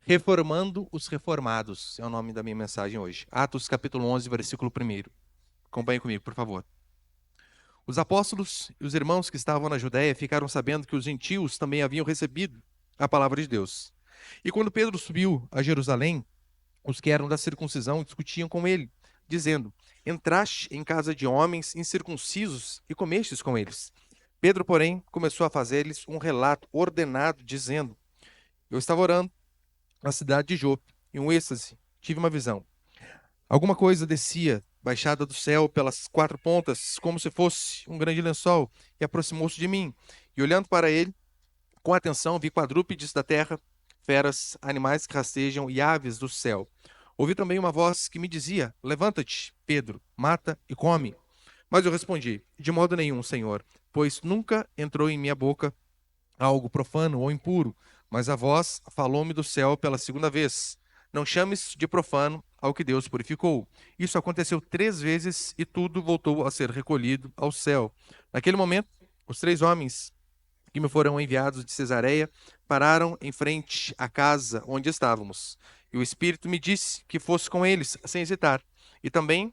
Reformando os reformados é o nome da minha mensagem hoje. Atos capítulo 11, versículo 1. Acompanhe comigo, por favor. Os apóstolos e os irmãos que estavam na Judéia ficaram sabendo que os gentios também haviam recebido a palavra de Deus. E quando Pedro subiu a Jerusalém, os que eram da circuncisão discutiam com ele, dizendo: Entraste em casa de homens incircuncisos e comestes com eles. Pedro, porém, começou a fazer-lhes um relato ordenado, dizendo: Eu estava orando na cidade de Jope, em um êxtase, tive uma visão. Alguma coisa descia, baixada do céu pelas quatro pontas, como se fosse um grande lençol, e aproximou-se de mim. E olhando para ele, com atenção, vi quadrúpedes da terra, feras, animais que rastejam e aves do céu. Ouvi também uma voz que me dizia: Levanta-te, Pedro, mata e come. Mas eu respondi: De modo nenhum, Senhor, pois nunca entrou em minha boca algo profano ou impuro, mas a voz falou-me do céu pela segunda vez: Não chames de profano ao que Deus purificou. Isso aconteceu 3 vezes e tudo voltou a ser recolhido ao céu. Naquele momento, os 3 homens que me foram enviados de Cesareia pararam em frente à casa onde estávamos. E o Espírito me disse que fosse com eles, sem hesitar. E também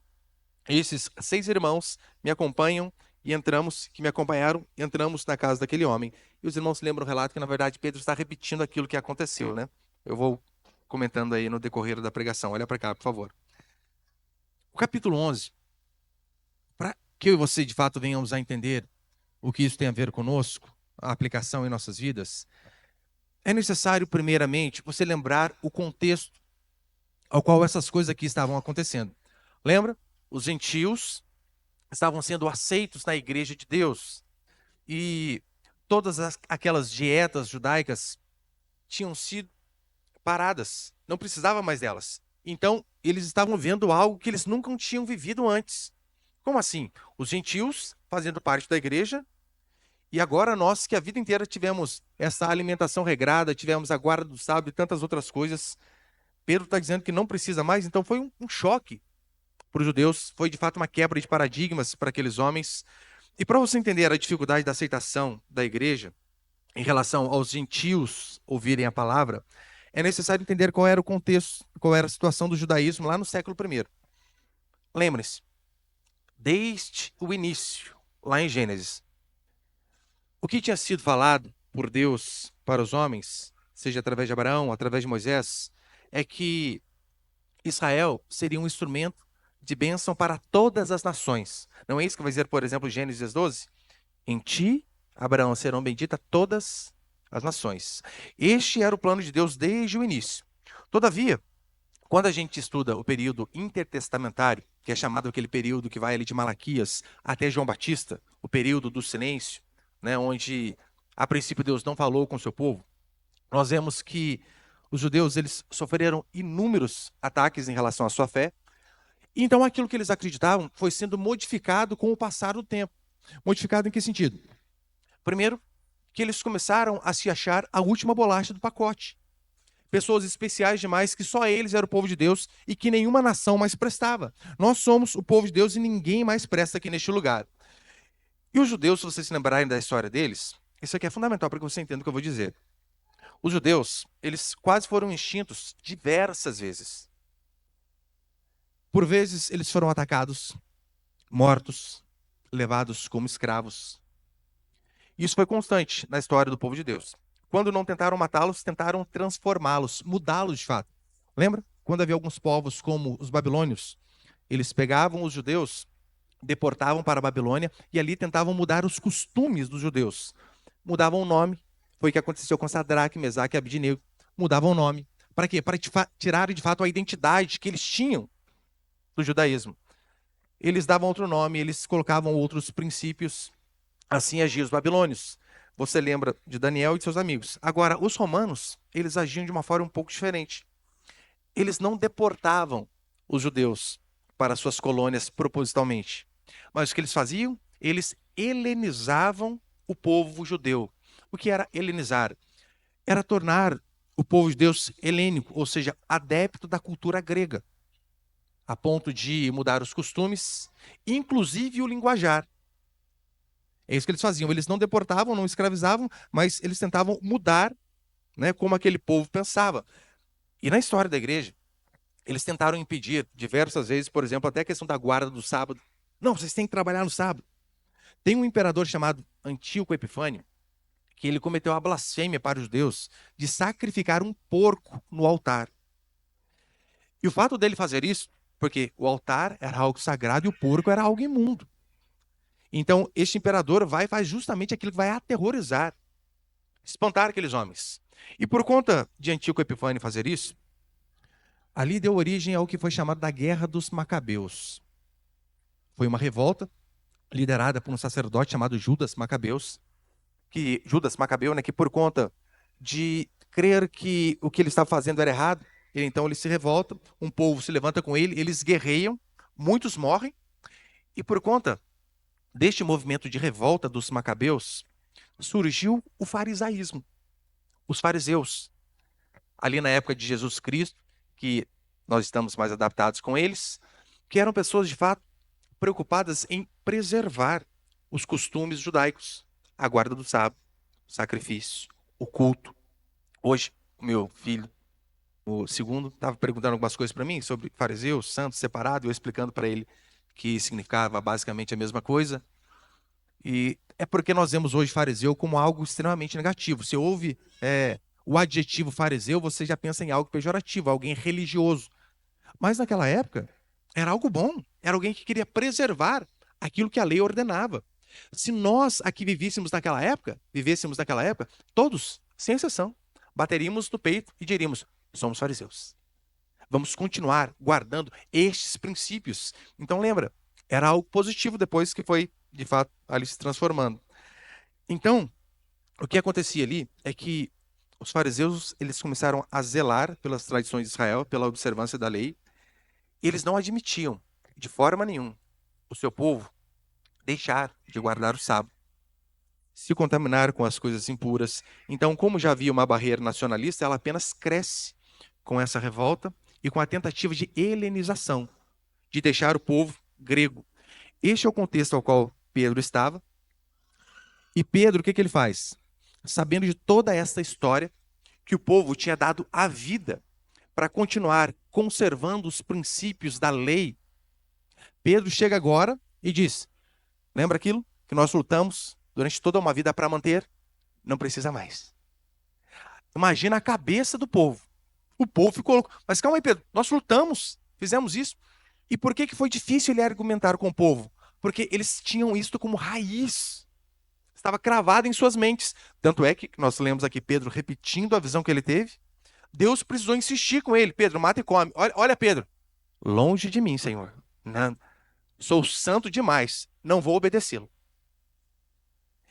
esses 6 irmãos me acompanham e que me acompanharam, entramos na casa daquele homem. E os irmãos se lembram o relato que, na verdade, Pedro está repetindo aquilo que aconteceu, né? Eu vou comentando aí no decorrer da pregação. Olha para cá, por favor. O capítulo 11, para que eu e você, de fato, venhamos a entender o que isso tem a ver conosco, a aplicação em nossas vidas, é necessário, primeiramente, você lembrar o contexto ao qual essas coisas aqui estavam acontecendo. Lembra? Os gentios estavam sendo aceitos na igreja de Deus. E todas aquelas dietas judaicas tinham sido paradas, não precisava mais delas. Então, eles estavam vendo algo que eles nunca tinham vivido antes. Como assim? Os gentios fazendo parte da igreja, e agora nós que a vida inteira tivemos essa alimentação regrada, tivemos a guarda do sábado e tantas outras coisas, Pedro está dizendo que não precisa mais, então foi um choque para os judeus, foi de fato uma quebra de paradigmas para aqueles homens. E para você entender a dificuldade da aceitação da igreja em relação aos gentios ouvirem a palavra, é necessário entender qual era o contexto, qual era a situação do judaísmo lá no século I. Lembre-se, desde o início, lá em Gênesis, o que tinha sido falado por Deus para os homens, seja através de Abraão, através de Moisés, é que Israel seria um instrumento de bênção para todas as nações. Não é isso que vai dizer, por exemplo, Gênesis 12? Em ti, Abraão, serão benditas todas as nações. Este era o plano de Deus desde o início. Todavia, quando a gente estuda o período intertestamentário, que é chamado aquele período que vai ali de Malaquias até João Batista, o período do silêncio, né, onde a princípio Deus não falou com o seu povo, nós vemos que os judeus eles sofreram inúmeros ataques em relação à sua fé. Então aquilo que eles acreditavam foi sendo modificado com o passar do tempo. Modificado em que sentido? Primeiro, que eles começaram a se achar a última bolacha do pacote. Pessoas especiais demais, que só eles eram o povo de Deus e que nenhuma nação mais prestava. Nós somos o povo de Deus e ninguém mais presta aqui neste lugar. E os judeus, se vocês se lembrarem da história deles, isso aqui é fundamental para que você entenda o que eu vou dizer. Os judeus, eles quase foram extintos diversas vezes. Por vezes, eles foram atacados, mortos, levados como escravos. Isso foi constante na história do povo de Deus. Quando não tentaram matá-los, tentaram transformá-los, mudá-los de fato. Lembra? Quando havia alguns povos como os babilônios, eles pegavam os judeus, deportavam para a Babilônia e ali tentavam mudar os costumes dos judeus. Mudavam o nome. Foi o que aconteceu com Sadraque, Mesaque e Abednego. Mudavam o nome. Para quê? Para tirar de fato a identidade que eles tinham do judaísmo. Eles davam outro nome, eles colocavam outros princípios. Assim agiam os babilônios. Você lembra de Daniel e de seus amigos. Agora, os romanos, eles agiam de uma forma um pouco diferente. Eles não deportavam os judeus para suas colônias propositalmente. Mas o que eles faziam? Eles helenizavam o povo judeu. O que era helenizar? Era tornar o povo de Deus helênico, ou seja, adepto da cultura grega, a ponto de mudar os costumes, inclusive o linguajar. É isso que eles faziam. Eles não deportavam, não escravizavam, mas eles tentavam mudar, né, como aquele povo pensava. E na história da igreja, eles tentaram impedir diversas vezes, por exemplo, até a questão da guarda do sábado. Não, vocês têm que trabalhar no sábado. Tem um imperador chamado Antíoco Epifânio, que ele cometeu a blasfêmia para os judeus de sacrificar um porco no altar. E o fato dele fazer isso, porque o altar era algo sagrado e o porco era algo imundo. Então, este imperador vai e faz justamente aquilo que vai aterrorizar, espantar aqueles homens. E por conta de Antíoco Epifânio fazer isso, ali deu origem ao que foi chamado da Guerra dos Macabeus. Foi uma revolta liderada por um sacerdote chamado Judas Macabeus, Judas Macabeu, né, que por conta de crer que o que ele estava fazendo era errado, então ele se revolta, um povo se levanta com ele, eles guerreiam, muitos morrem, e por conta deste movimento de revolta dos Macabeus, surgiu o farisaísmo. Os fariseus, ali na época de Jesus Cristo, que nós estamos mais adaptados com eles, que eram pessoas de fato preocupadas em preservar os costumes judaicos, a guarda do sábado, o sacrifício, o culto. Hoje, o meu filho, o segundo, estava perguntando algumas coisas para mim sobre fariseus, santos, separado, eu explicando para ele que significava basicamente a mesma coisa. E é porque nós vemos hoje fariseu como algo extremamente negativo. Se ouve o adjetivo fariseu, você já pensa em algo pejorativo, alguém religioso. Mas naquela época, era algo bom. Era alguém que queria preservar aquilo que a lei ordenava. Se nós aqui vivêssemos naquela época, todos, sem exceção, bateríamos no peito e diríamos: somos fariseus. Vamos continuar guardando estes princípios. Então lembra, era algo positivo depois que foi, de fato, ali se transformando. Então, o que acontecia ali é que os fariseus, eles começaram a zelar pelas tradições de Israel, pela observância da lei, e eles não admitiam, de forma nenhuma, o seu povo deixar de guardar o sábado, se contaminar com as coisas impuras. Então, como já havia uma barreira nacionalista, ela apenas cresce com essa revolta e com a tentativa de helenização, de deixar o povo grego. Este é o contexto ao qual Pedro estava. E Pedro, o que ele faz? Sabendo de toda essa história, que o povo tinha dado a vida para continuar conservando os princípios da lei, Pedro chega agora e diz: lembra aquilo que nós lutamos durante toda uma vida para manter? Não precisa mais. Imagina a cabeça do povo. O povo ficou louco. Mas calma aí, Pedro, nós lutamos, fizemos isso. E por que foi difícil ele argumentar com o povo? Porque eles tinham isto como raiz. Estava cravado em suas mentes. Tanto é que nós lemos aqui Pedro repetindo a visão que ele teve. Deus precisou insistir com ele: Pedro, mata e come. Olha, Pedro, longe de mim, Senhor. Não, sou santo demais, não vou obedecê-lo.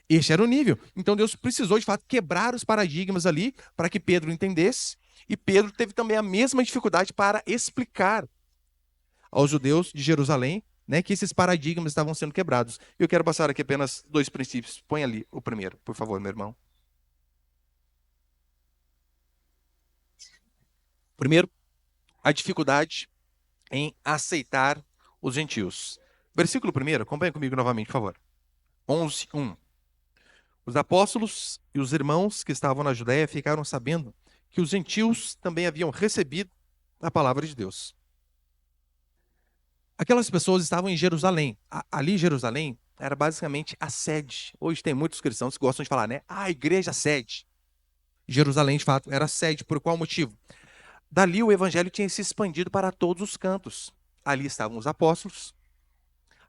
Este era o nível. Então Deus precisou, de fato, quebrar os paradigmas ali para que Pedro entendesse. E Pedro teve também a mesma dificuldade para explicar aos judeus de Jerusalém, né, que esses paradigmas estavam sendo quebrados. Eu quero passar aqui apenas 2 princípios. Põe ali o primeiro, por favor, meu irmão. Primeiro, a dificuldade em aceitar os gentios. Versículo 1, acompanha comigo novamente, por favor. 11:1. Os apóstolos e os irmãos que estavam na Judéia ficaram sabendo que os gentios também haviam recebido a palavra de Deus. Aquelas pessoas estavam em Jerusalém. Ali em Jerusalém era basicamente a sede. Hoje tem muitos cristãos que gostam de falar, né? A igreja sede. Jerusalém, de fato, era a sede. Por qual motivo? Dali o evangelho tinha se expandido para todos os cantos. Ali estavam os apóstolos,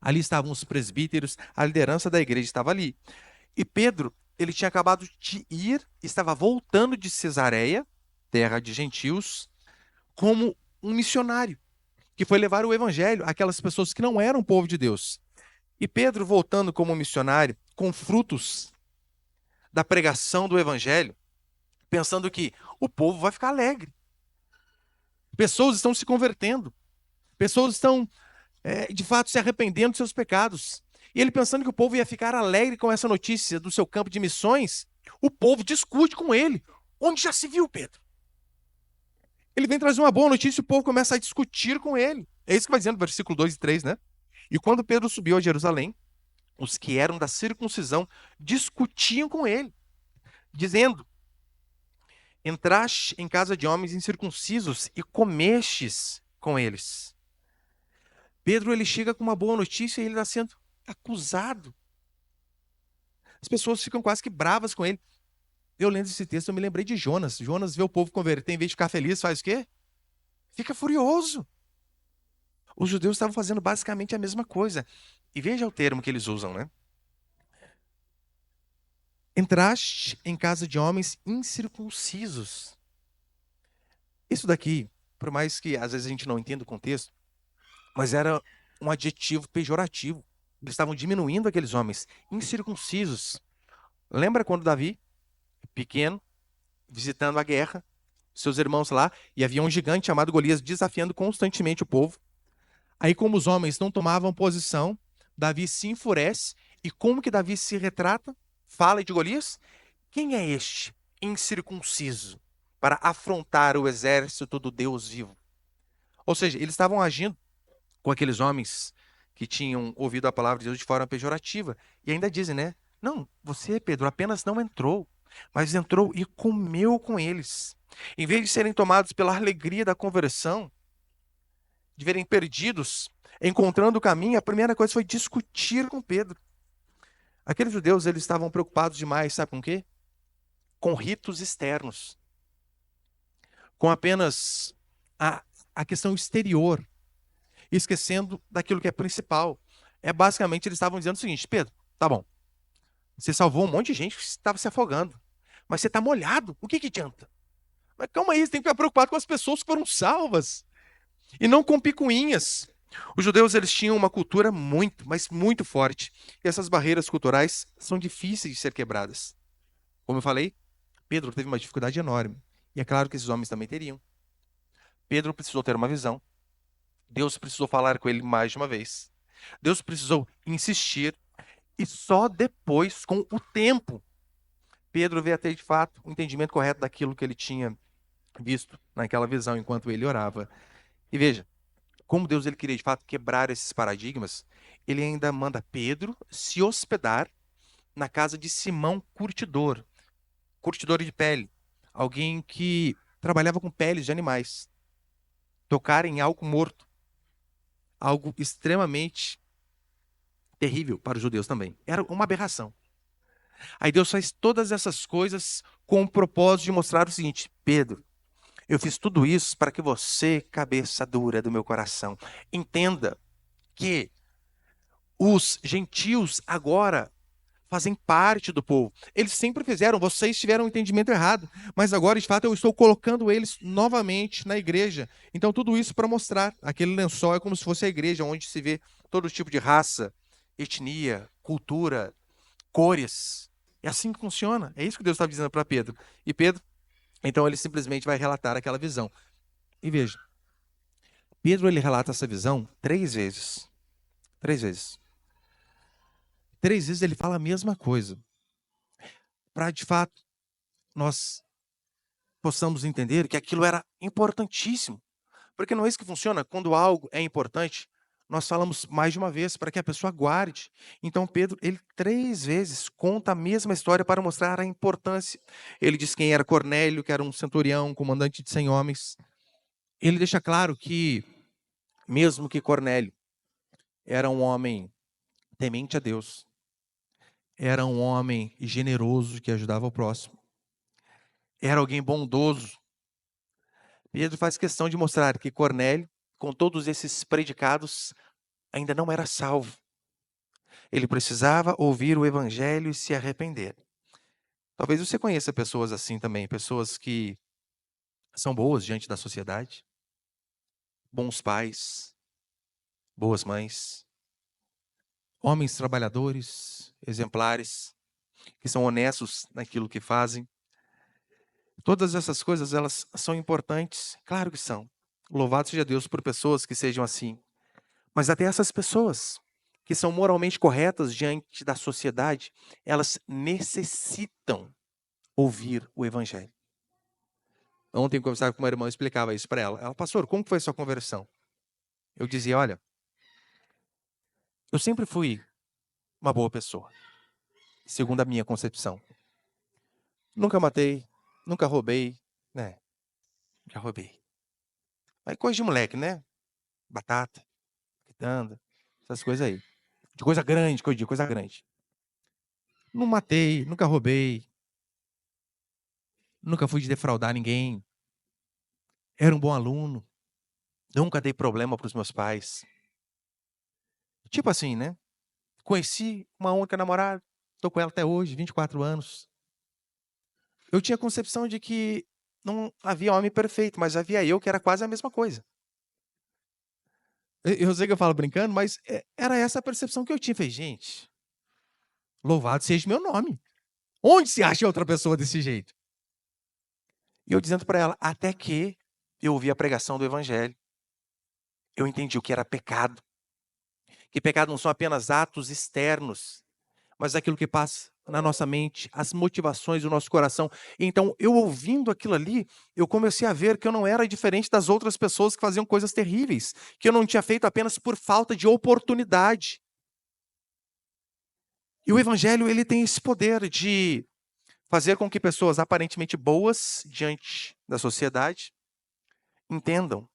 ali estavam os presbíteros, a liderança da igreja estava ali. E Pedro, ele tinha acabado de ir, estava voltando de Cesareia, terra de gentios, como um missionário, que foi levar o evangelho àquelas pessoas que não eram povo de Deus. E Pedro, voltando como missionário, com frutos da pregação do evangelho, pensando que o povo vai ficar alegre. Pessoas estão se convertendo. Pessoas estão, de fato, se arrependendo dos seus pecados. E ele pensando que o povo ia ficar alegre com essa notícia do seu campo de missões, o povo discute com ele. Onde já se viu, Pedro? Ele vem trazer uma boa notícia e o povo começa a discutir com ele. É isso que vai dizendo no versículo 2 e 3, né? E quando Pedro subiu a Jerusalém, os que eram da circuncisão discutiam com ele, dizendo Entraste em casa de homens incircuncisos e comestes com eles. Pedro, ele chega com uma boa notícia e ele está sendo acusado. As pessoas ficam quase que bravas com ele. Eu lendo esse texto, eu me lembrei de Jonas. Jonas vê o povo converter, em vez de ficar feliz, faz o quê? Fica furioso. Os judeus estavam fazendo basicamente a mesma coisa. E veja o termo que eles usam, né? Entraste em casa de homens incircuncisos. Isso daqui, por mais que às vezes a gente não entenda o contexto, mas era um adjetivo pejorativo. Eles estavam diminuindo aqueles homens incircuncisos. Lembra quando Davi, pequeno, visitando a guerra, seus irmãos lá, e havia um gigante chamado Golias desafiando constantemente o povo. Aí, como os homens não tomavam posição, Davi se enfurece. E como que Davi se retrata? Fala de Golias? Quem é este incircunciso para afrontar o exército do Deus vivo? Ou seja, eles estavam agindo com aqueles homens que tinham ouvido a palavra de Deus de forma pejorativa. E ainda dizem, né? Não, você, Pedro, apenas não entrou, mas entrou e comeu com eles. Em vez de serem tomados pela alegria da conversão, de verem perdidos, encontrando o caminho, a primeira coisa foi discutir com Pedro. Aqueles judeus, eles estavam preocupados demais, sabe com o quê? Com ritos externos. Com apenas a questão exterior, esquecendo daquilo que é principal. Basicamente, eles estavam dizendo o seguinte: Pedro, tá bom, você salvou um monte de gente que estava se afogando, mas você está molhado, o que adianta? Mas calma aí, você tem que ficar preocupado com as pessoas que foram salvas, e não com picuinhas. Os judeus, eles tinham uma cultura muito, mas muito forte, e essas barreiras culturais são difíceis de ser quebradas. Como eu falei, Pedro teve uma dificuldade enorme, e é claro que esses homens também teriam. Pedro precisou ter uma visão. Deus precisou falar com ele mais de uma vez. Deus precisou insistir. E só depois, com o tempo, Pedro veio a ter, de fato, o entendimento correto daquilo que ele tinha visto naquela visão enquanto ele orava. E veja, como Deus ele queria, de fato, quebrar esses paradigmas, ele ainda manda Pedro se hospedar na casa de Simão Curtidor, curtidor de pele, alguém que trabalhava com peles de animais, tocar em algo morto, algo extremamente terrível para os judeus também. Era uma aberração. Aí Deus faz todas essas coisas com o propósito de mostrar o seguinte: Pedro, eu fiz tudo isso para que você, cabeça dura do meu coração, entenda que os gentios agora fazem parte do povo. Eles sempre fizeram, vocês tiveram um entendimento errado, mas agora, de fato, eu estou colocando eles novamente na igreja. Então, tudo isso para mostrar. Aquele lençol é como se fosse a igreja, onde se vê todo tipo de raça, etnia, cultura, cores. É assim que funciona. É isso que Deus estava dizendo para Pedro. E Pedro, então, ele simplesmente vai relatar aquela visão. E veja, Pedro, ele relata essa visão 3 vezes. 3 vezes. 3 vezes ele fala a mesma coisa. Para, de fato, nós possamos entender que aquilo era importantíssimo. Porque não é isso que funciona. Quando algo é importante, nós falamos mais de uma vez para que a pessoa guarde. Então, Pedro, ele 3 vezes conta a mesma história para mostrar a importância. Ele diz quem era Cornélio, que era um centurião, um comandante de 100 homens. Ele deixa claro que, mesmo que Cornélio era um homem temente a Deus, era um homem generoso que ajudava o próximo, era alguém bondoso. Pedro faz questão de mostrar que Cornélio, com todos esses predicados, ainda não era salvo. Ele precisava ouvir o evangelho e se arrepender. Talvez você conheça pessoas assim também, pessoas que são boas diante da sociedade, bons pais, boas mães, homens trabalhadores, exemplares, que são honestos naquilo que fazem. Todas essas coisas, elas são importantes, claro que são. Louvado seja Deus por pessoas que sejam assim. Mas até essas pessoas que são moralmente corretas diante da sociedade, elas necessitam ouvir o evangelho. Ontem eu conversava com uma irmã, eu explicava isso para ela. Ela, pastor, como foi a sua conversão? Eu dizia, olha, eu sempre fui uma boa pessoa, segundo a minha concepção. Nunca matei, nunca roubei, né? Já roubei. Aí coisa de moleque, né? Batata, quitanda, essas coisas aí. De coisa grande, coisa de coisa grande. Não matei, nunca roubei, nunca fui de defraudar ninguém. Era um bom aluno, nunca dei problema para os meus pais. Tipo assim, né? Conheci uma única namorada, tô com ela até hoje, 24 anos. Eu tinha a concepção de que não havia homem perfeito, mas havia eu que era quase a mesma coisa. Eu sei que eu falo brincando, mas era essa a percepção que eu tinha. Falei, gente, louvado seja meu nome. Onde se acha outra pessoa desse jeito? E eu dizendo para ela, até que eu ouvi a pregação do evangelho. Eu entendi o que era pecado. Que pecado não são apenas atos externos, mas aquilo que passa na nossa mente, as motivações do nosso coração. Então, eu ouvindo aquilo ali, eu comecei a ver que eu não era diferente das outras pessoas que faziam coisas terríveis, que eu não tinha feito apenas por falta de oportunidade. E o evangelho, ele tem esse poder de fazer com que pessoas aparentemente boas diante da sociedade entendam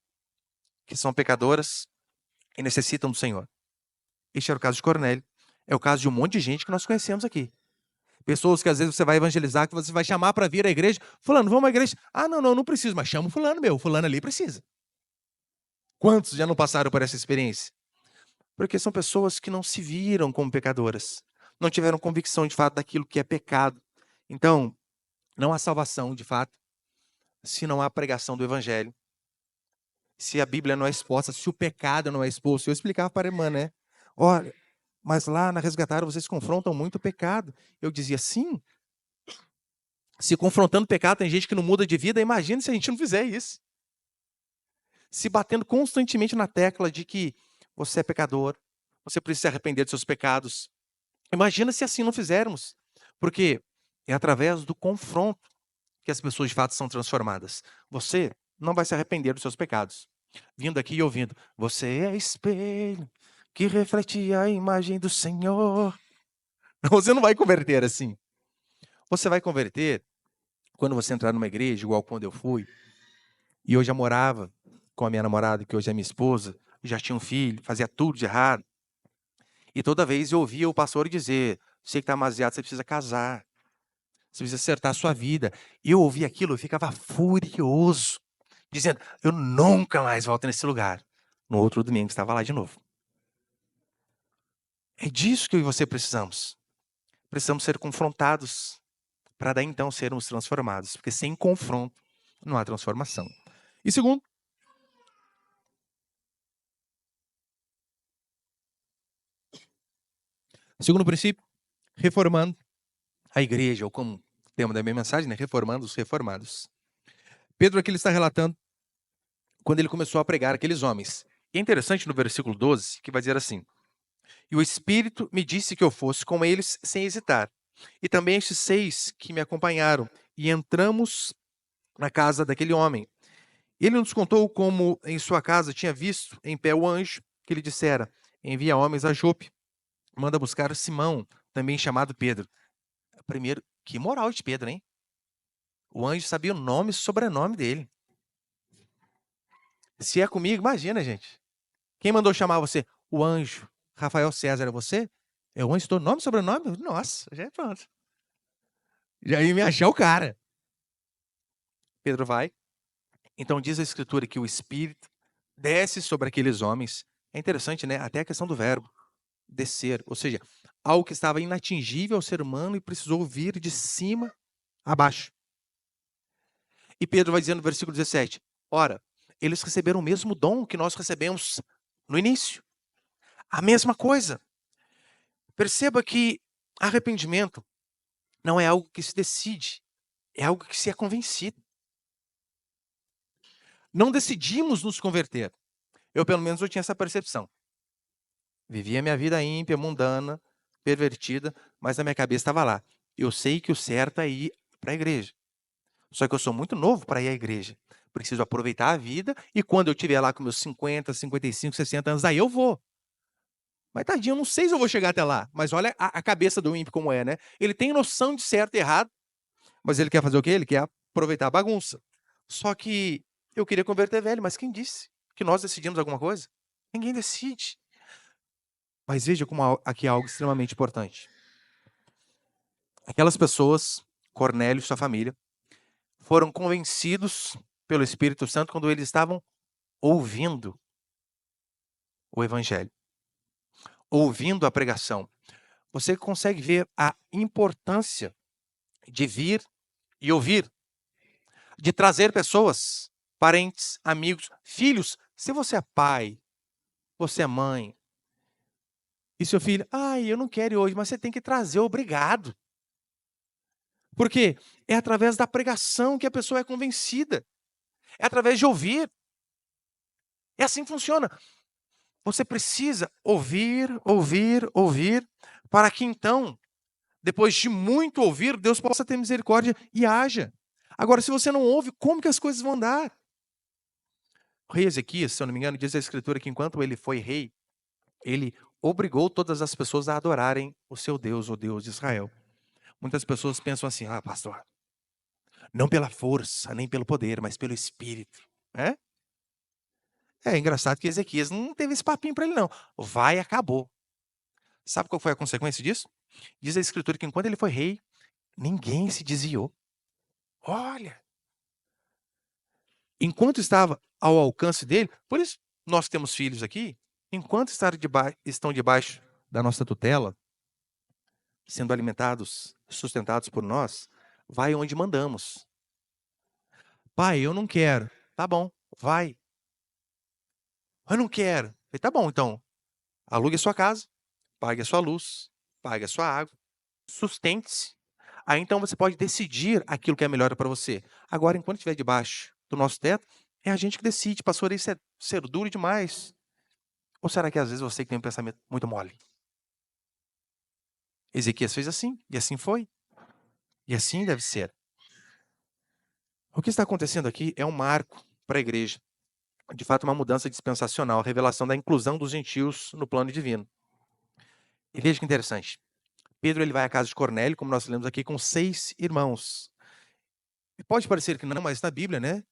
que são pecadoras e necessitam do Senhor. Este era o caso de Cornélio. É o caso de um monte de gente que nós conhecemos aqui. Pessoas que às vezes você vai evangelizar, que você vai chamar para vir à igreja. Fulano, vamos à igreja. Ah, não preciso, mas chama o fulano meu. Fulano ali precisa. Quantos já não passaram por essa experiência? Porque são pessoas que não se viram como pecadoras. Não tiveram convicção de fato daquilo que é pecado. Então, não há salvação de fato se não há pregação do evangelho. Se a Bíblia não é exposta, se o pecado não é exposto. Eu explicava para a irmã, né? Olha, mas lá na Resgatar vocês confrontam muito o pecado. Eu dizia, sim. Se confrontando o pecado tem gente que não muda de vida, imagine se a gente não fizer isso. Se batendo constantemente na tecla de que você é pecador, você precisa se arrepender dos seus pecados. Imagina se assim não fizermos. Porque é através do confronto que as pessoas de fato são transformadas. Você não vai se arrepender dos seus pecados. Vindo aqui e ouvindo, você é espelho que reflete a imagem do Senhor. Você não vai converter assim. Você vai converter quando você entrar numa igreja, igual quando eu fui, e eu já morava com a minha namorada, que hoje é minha esposa, já tinha um filho, fazia tudo de errado. E toda vez eu ouvia o pastor dizer, você que está demasiado, você precisa casar. Você precisa acertar a sua vida. E eu ouvia aquilo, eu ficava furioso, dizendo, eu nunca mais volto nesse lugar. No outro domingo estava lá de novo. É disso que eu e você precisamos. Precisamos ser confrontados para daí então sermos transformados. Porque sem confronto não há transformação. E segundo princípio, reformando a igreja, ou como tema da minha mensagem, né? Reformando os reformados. Pedro aqui ele está relatando quando ele começou a pregar aqueles homens. E é interessante no versículo 12, que vai dizer assim, e o Espírito me disse que eu fosse com eles sem hesitar. E também estes 6 que me acompanharam. E entramos na casa daquele homem. Ele nos contou como em sua casa tinha visto em pé o anjo que lhe dissera, envia homens a Jope, manda buscar Simão, também chamado Pedro. Primeiro, que moral de Pedro, hein? O anjo sabia o nome e sobrenome dele. Se é comigo, imagina, gente. Quem mandou chamar você? O anjo. Rafael César, é você? É o anjo, todo nome e sobrenome? Nossa, já é pronto. Já ia me achar o cara. Pedro vai. Então diz a escritura que o Espírito desce sobre aqueles homens. É interessante, né? Até a questão do verbo. Descer. Ou seja, algo que estava inatingível ao ser humano e precisou vir de cima a baixo. E Pedro vai dizendo no versículo 17, ora, eles receberam o mesmo dom que nós recebemos no início. A mesma coisa. Perceba que arrependimento não é algo que se decide, é algo que se é convencido. Não decidimos nos converter. Eu, pelo menos, eu tinha essa percepção. Vivia minha vida ímpia, mundana, pervertida, mas na minha cabeça estava lá. Eu sei que o certo é ir para a igreja. Só que eu sou muito novo para ir à igreja. Preciso aproveitar a vida e quando eu estiver lá com meus 50, 55, 60 anos, aí eu vou. Mas tadinho, eu não sei se eu vou chegar até lá. Mas olha a cabeça do ímpio como é, né? Ele tem noção de certo e errado, mas ele quer fazer o quê? Ele quer aproveitar a bagunça. Só que eu queria converter velho, mas quem disse que nós decidimos alguma coisa? Ninguém decide. Mas veja como aqui é algo extremamente importante. Aquelas pessoas, Cornélio e sua família, foram convencidos pelo Espírito Santo quando eles estavam ouvindo o Evangelho, ouvindo a pregação. Você consegue ver a importância de vir e ouvir, de trazer pessoas, parentes, amigos, filhos. Se você é pai, você é mãe, e seu filho, ai, eu não quero ir hoje, mas você tem que trazer, obrigado. Porque é através da pregação que a pessoa é convencida. É através de ouvir. É assim que funciona. Você precisa ouvir, ouvir, ouvir, para que então, depois de muito ouvir, Deus possa ter misericórdia e haja. Agora, se você não ouve, como que as coisas vão andar? O rei Ezequias, se eu não me engano, diz a Escritura que enquanto ele foi rei, ele obrigou todas as pessoas a adorarem o seu Deus, o Deus de Israel. Muitas pessoas pensam assim, pastor, não pela força, nem pelo poder, mas pelo Espírito. É engraçado que Ezequias não teve esse papinho para ele, não. Vai, acabou. Sabe qual foi a consequência disso? Diz a Escritura que enquanto ele foi rei, ninguém se desviou. Olha, enquanto estava ao alcance dele, por isso nós temos filhos aqui, enquanto estão debaixo da nossa tutela, sendo alimentados, sustentados por nós, vai onde mandamos. Pai, eu não quero. Tá bom, vai. Eu não quero. Falei, tá bom, então, alugue a sua casa, pague a sua luz, pague a sua água, sustente-se. Aí então você pode decidir aquilo que é melhor para você. Agora, enquanto estiver debaixo do nosso teto, é a gente que decide. Pastor, isso é ser duro demais. Ou será que às vezes você que tem um pensamento muito mole? Ezequias fez assim, e assim foi. E assim deve ser. O que está acontecendo aqui é um marco para a igreja. De fato, uma mudança dispensacional, a revelação da inclusão dos gentios no plano divino. E veja que interessante. Pedro ele vai à casa de Cornélio, como nós lemos aqui, com 6 irmãos. E pode parecer que não, mas na Bíblia, né?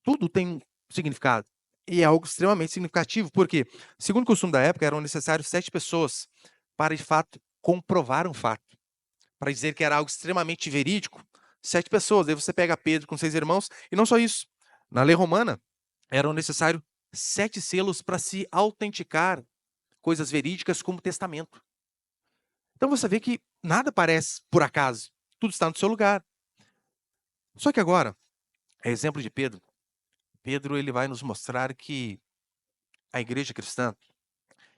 Tudo tem um significado. E é algo extremamente significativo, porque, segundo o costume da época, eram necessários 7 pessoas para, de fato, comprovar um fato. Para dizer que era algo extremamente verídico, 7 pessoas. Aí você pega Pedro com 6 irmãos, e não só isso. Na lei romana, eram necessários 7 selos para se autenticar coisas verídicas como testamento. Então você vê que nada parece por acaso. Tudo está no seu lugar. Só que agora, a exemplo de Pedro, Pedro ele vai nos mostrar que a igreja cristã,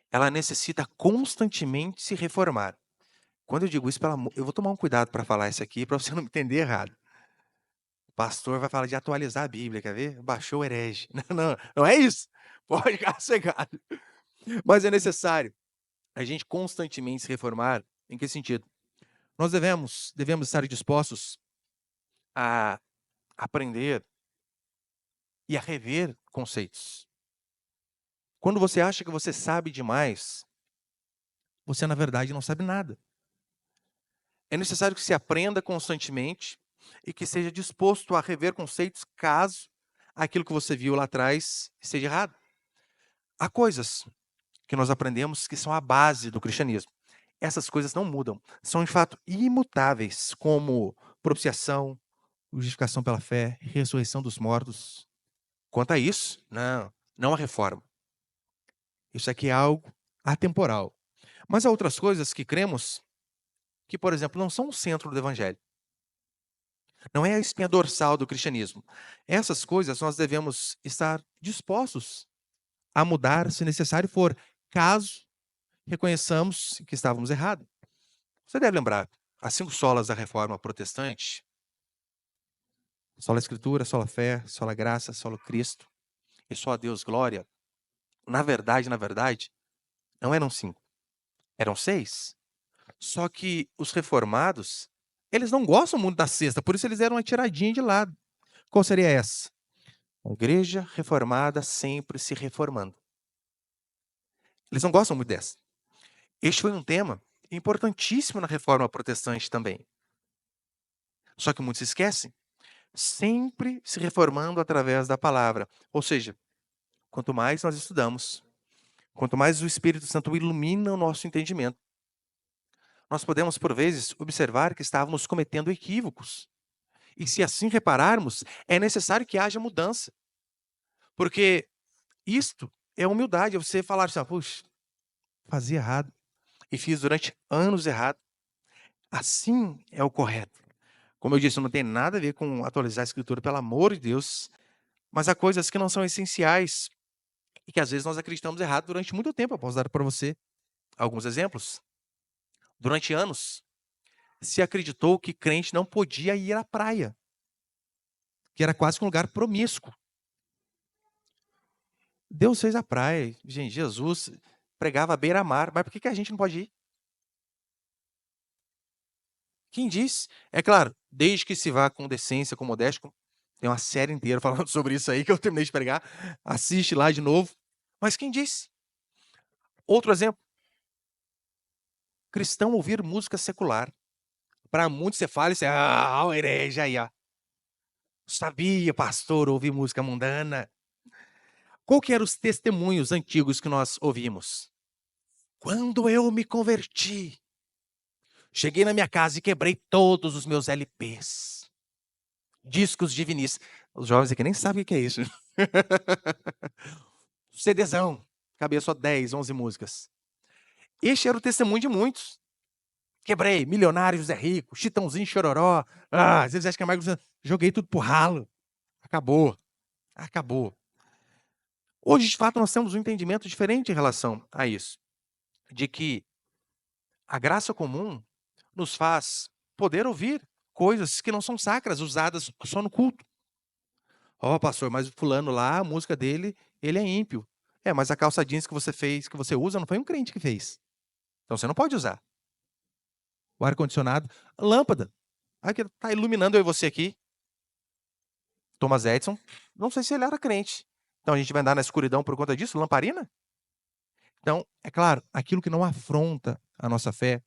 ela necessita constantemente se reformar. Quando eu digo isso, eu vou tomar um cuidado para falar isso aqui, para você não me entender errado. O pastor vai falar de atualizar a Bíblia, quer ver? Baixou o herege. Não é isso. Pode ficar cegado. Mas é necessário a gente constantemente se reformar. Em que sentido? Nós devemos estar dispostos a aprender e a rever conceitos. Quando você acha que você sabe demais, você na verdade não sabe nada. É necessário que se aprenda constantemente e que seja disposto a rever conceitos caso aquilo que você viu lá atrás esteja errado. Há coisas que nós aprendemos que são a base do cristianismo. Essas coisas não mudam, são de fato imutáveis, como propiciação, justificação pela fé, ressurreição dos mortos. Quanto a isso, não há reforma. Isso aqui é algo atemporal. Mas há outras coisas que cremos que, por exemplo, não são o centro do evangelho. Não é a espinha dorsal do cristianismo. Essas coisas nós devemos estar dispostos a mudar se necessário for, caso reconheçamos que estávamos errados. Você deve lembrar, as 5 solas da reforma protestante, sola escritura, sola fé, sola graça, sola Cristo e só a Deus glória. Na verdade, não eram 5, eram 6. Só que os reformados, eles não gostam muito da sexta, por isso eles deram uma tiradinha de lado. Qual seria essa? A igreja reformada sempre se reformando. Eles não gostam muito dessa. Este foi um tema importantíssimo na reforma protestante também. Só que muitos se esquecem. sempre se reformando através da palavra. Ou seja, quanto mais nós estudamos, quanto mais o Espírito Santo ilumina o nosso entendimento, nós podemos, por vezes, observar que estávamos cometendo equívocos. E se assim repararmos, é necessário que haja mudança. Porque isto é humildade, é você falar assim: puxa, fazia errado e fiz durante anos errado. Assim é o correto. Como eu disse, não tem nada a ver com atualizar a escritura, pelo amor de Deus, mas há coisas que não são essenciais e que às vezes nós acreditamos errado durante muito tempo. Eu posso dar para você alguns exemplos. Durante anos, se acreditou que crente não podia ir à praia, que era quase que um lugar promíscuo. Deus fez a praia, gente, Jesus pregava à beira-mar, mas por que a gente não pode ir? Quem disse? É claro, desde que se vá com decência, com modéstia, tem uma série inteira falando sobre isso aí que eu terminei de pregar, assiste lá de novo. Mas quem disse? Outro exemplo, cristão ouvir música secular. Para muitos você fala isso, a igreja aí, ó. Sabia, pastor, ouvir música mundana. Qual que eram os testemunhos antigos que nós ouvimos? Quando eu me converti, cheguei na minha casa e quebrei todos os meus LPs. Discos de Vinícius. Os jovens aqui nem sabem o que é isso. CDzão. Cabia só 10, 11 músicas. Este era o testemunho de muitos. Quebrei, Milionário, José Rico, Chitãozinho, Chororó. Às vezes acho que é mais... Joguei tudo pro ralo. Acabou. Acabou. Hoje, de fato, nós temos um entendimento diferente em relação a isso. De que a graça comum nos faz poder ouvir coisas que não são sacras, usadas só no culto. Ó, pastor, mas o fulano lá, a música dele, ele é ímpio. É, mas a calça jeans que você fez, que você usa, não foi um crente que fez. Então você não pode usar. O ar-condicionado, lâmpada. Aqui tá iluminando eu e você aqui. Thomas Edison, não sei se ele era crente. Então a gente vai andar na escuridão por conta disso? Lamparina? Então, é claro, aquilo que não afronta a nossa fé,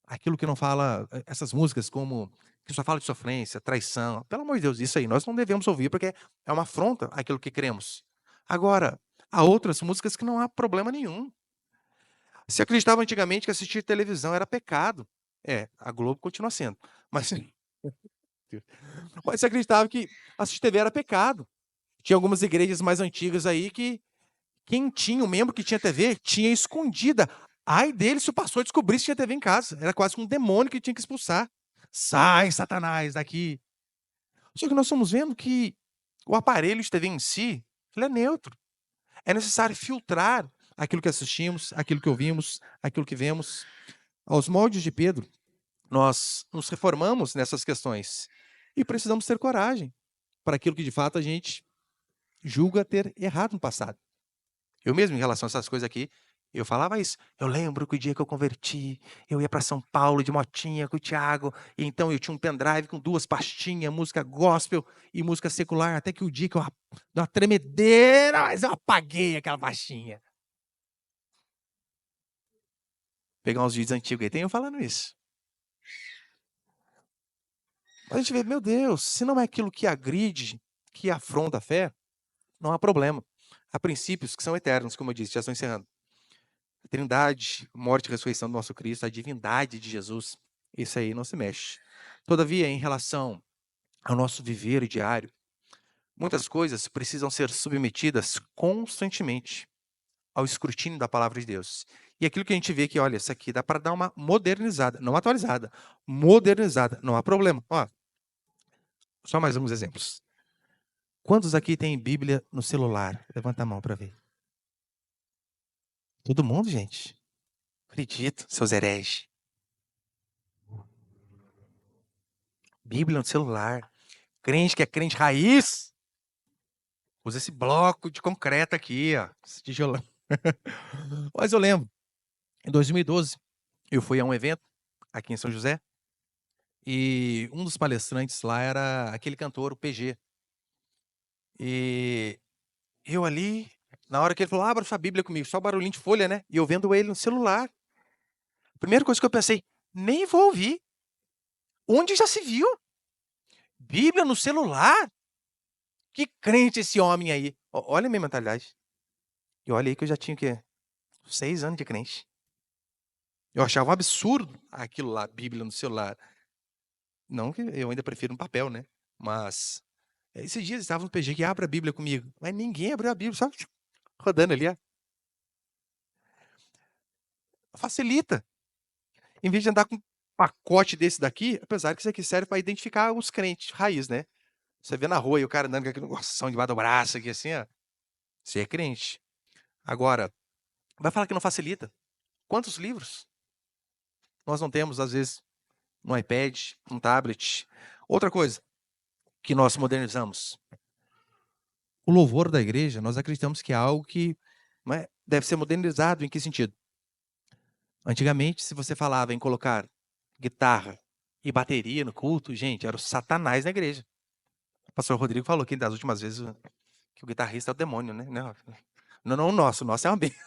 aquilo que não fala, essas músicas como, que só fala de sofrência, traição, pelo amor de Deus, isso aí nós não devemos ouvir porque é uma afronta àquilo que cremos. Agora, há outras músicas que não há problema nenhum. Se acreditava antigamente que assistir televisão era pecado. É, a Globo continua sendo. Mas, mas se acreditava que assistir TV era pecado. Tinha algumas igrejas mais antigas aí que quem tinha, o membro que tinha TV, tinha escondida. Ai dele se o pastor descobrisse que tinha TV em casa. Era quase um demônio que tinha que expulsar. Sai, Satanás, daqui. Só que nós estamos vendo que o aparelho de TV em si, ele é neutro. É necessário filtrar aquilo que assistimos, aquilo que ouvimos, aquilo que vemos. Aos moldes de Pedro, nós nos reformamos nessas questões e precisamos ter coragem para aquilo que de fato a gente julga ter errado no passado. Eu mesmo, em relação a essas coisas aqui, eu falava isso. Eu lembro que o dia que eu converti, eu ia para São Paulo de motinha com o Thiago, e então eu tinha um pendrive com 2 pastinhas, música gospel e música secular, até que o dia que eu dei uma tremedeira, mas eu apaguei aquela pastinha. Pegar uns vídeos antigos aí, tem eu falando isso. A gente vê, meu Deus, se não é aquilo que agride, que afronta a fé, não há problema. Há princípios que são eternos, como eu disse, já estou encerrando. A Trindade, morte e ressurreição do nosso Cristo, a divindade de Jesus, isso aí não se mexe. Todavia, em relação ao nosso viver diário, muitas coisas precisam ser submetidas constantemente ao escrutínio da palavra de Deus. E aquilo que a gente vê que, olha, isso aqui dá para dar uma modernizada, não atualizada, modernizada, não há problema. Ó, só mais alguns exemplos. Quantos aqui têm Bíblia no celular? Levanta a mão para ver. Todo mundo, gente? Acredito, seus hereges. Bíblia no celular. Crente que é crente raiz, usa esse bloco de concreto aqui, ó, esse tijolão. Mas eu lembro, em 2012, eu fui a um evento aqui em São José e um dos palestrantes lá era aquele cantor, o PG. E eu ali, na hora que ele falou, abra sua Bíblia comigo, só barulhinho de folha, né? E eu vendo ele no celular. Primeira coisa que eu pensei, nem vou ouvir. Onde já se viu? Bíblia no celular? Que crente esse homem aí. Olha a minha mentalidade. E olha aí que eu já tinha o quê? 6 anos de crente. Eu achava um absurdo aquilo lá, Bíblia no celular. Não que eu ainda prefiro no papel, né? Mas esses dias estavam no PG que abre a Bíblia comigo. Mas ninguém abriu a Bíblia, só rodando ali. Ó. Facilita. Em vez de andar com um pacote desse daqui, apesar que isso aqui serve para identificar os crentes raiz, né? Você vê na rua e o cara andando com aquele negocinho debaixo do braço aqui assim, ó. Você é crente. Agora, vai falar que não facilita. Quantos livros nós não temos, às vezes, no iPad, no tablet? Outra coisa que nós modernizamos. O louvor da igreja, nós acreditamos que é algo que deve ser modernizado. Em que sentido? Antigamente, se você falava em colocar guitarra e bateria no culto, gente, era o Satanás na igreja. O pastor Rodrigo falou que das últimas vezes que o guitarrista é o demônio, né? Não o nosso é uma benção.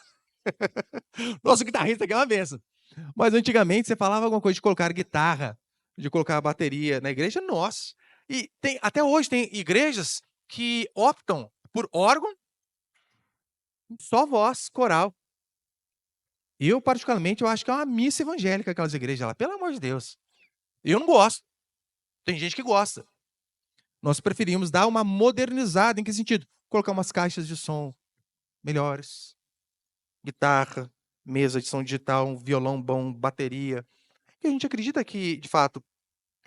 Nosso guitarrista aqui é uma benção. Mas antigamente você falava alguma coisa de colocar guitarra, de colocar bateria na igreja, nossa. E até hoje tem igrejas que optam por órgão, só voz, coral. Eu, particularmente, eu acho que é uma missa evangélica aquelas igrejas lá, pelo amor de Deus. Eu não gosto. Tem gente que gosta. Nós preferimos dar uma modernizada. Em que sentido? Colocar umas caixas de som melhores, guitarra, mesa de som digital, um violão bom, bateria. E a gente acredita que, de fato,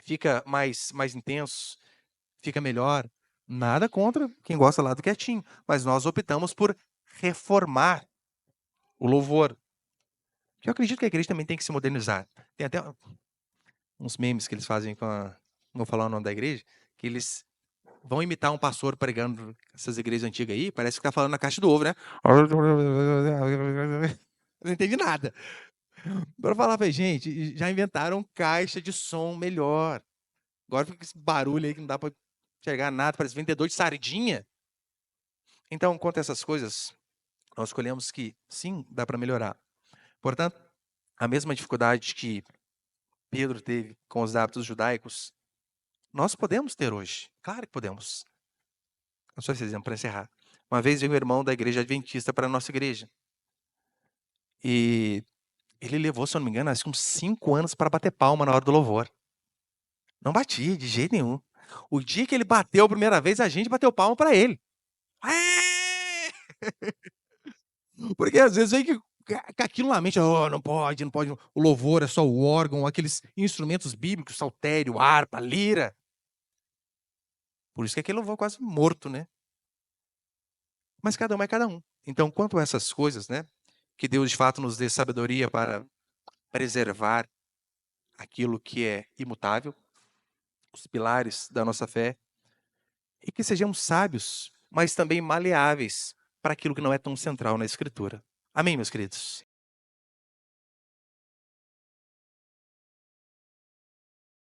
fica mais intenso, fica melhor. Nada contra quem gosta lá do quietinho. Mas nós optamos por reformar o louvor. Eu acredito que a igreja também tem que se modernizar. Tem até uns memes que eles fazem com a... Não vou falar o nome da igreja, que eles vão imitar um pastor pregando essas igrejas antigas aí, parece que tá falando na caixa do ovo, né? Não entendi nada. Para falar pra gente, já inventaram caixa de som melhor. Agora fica esse barulho aí que não dá para enxergar nada, parece vendedor de sardinha. Então, quanto a essas coisas, nós escolhemos que sim, dá para melhorar. Portanto, a mesma dificuldade que Pedro teve com os hábitos judaicos, nós podemos ter hoje. Claro que podemos. Só esse exemplo para encerrar. Uma vez veio um irmão da igreja adventista para a nossa igreja. E ele levou, se eu não me engano, acho que uns 5 anos para bater palma na hora do louvor. Não batia de jeito nenhum. O dia que ele bateu a primeira vez, a gente bateu palma para ele. Porque às vezes vem que aquilo na mente, oh, não pode. O louvor é só o órgão, aqueles instrumentos bíblicos, saltério, harpa, lira. Por isso que aquele louvor é quase morto, né? Mas cada um é cada um. Então, quanto a essas coisas, né? Que Deus de fato nos dê sabedoria para preservar aquilo que é imutável, os pilares da nossa fé, e que sejamos sábios, mas também maleáveis para aquilo que não é tão central na Escritura. Amém, meus queridos?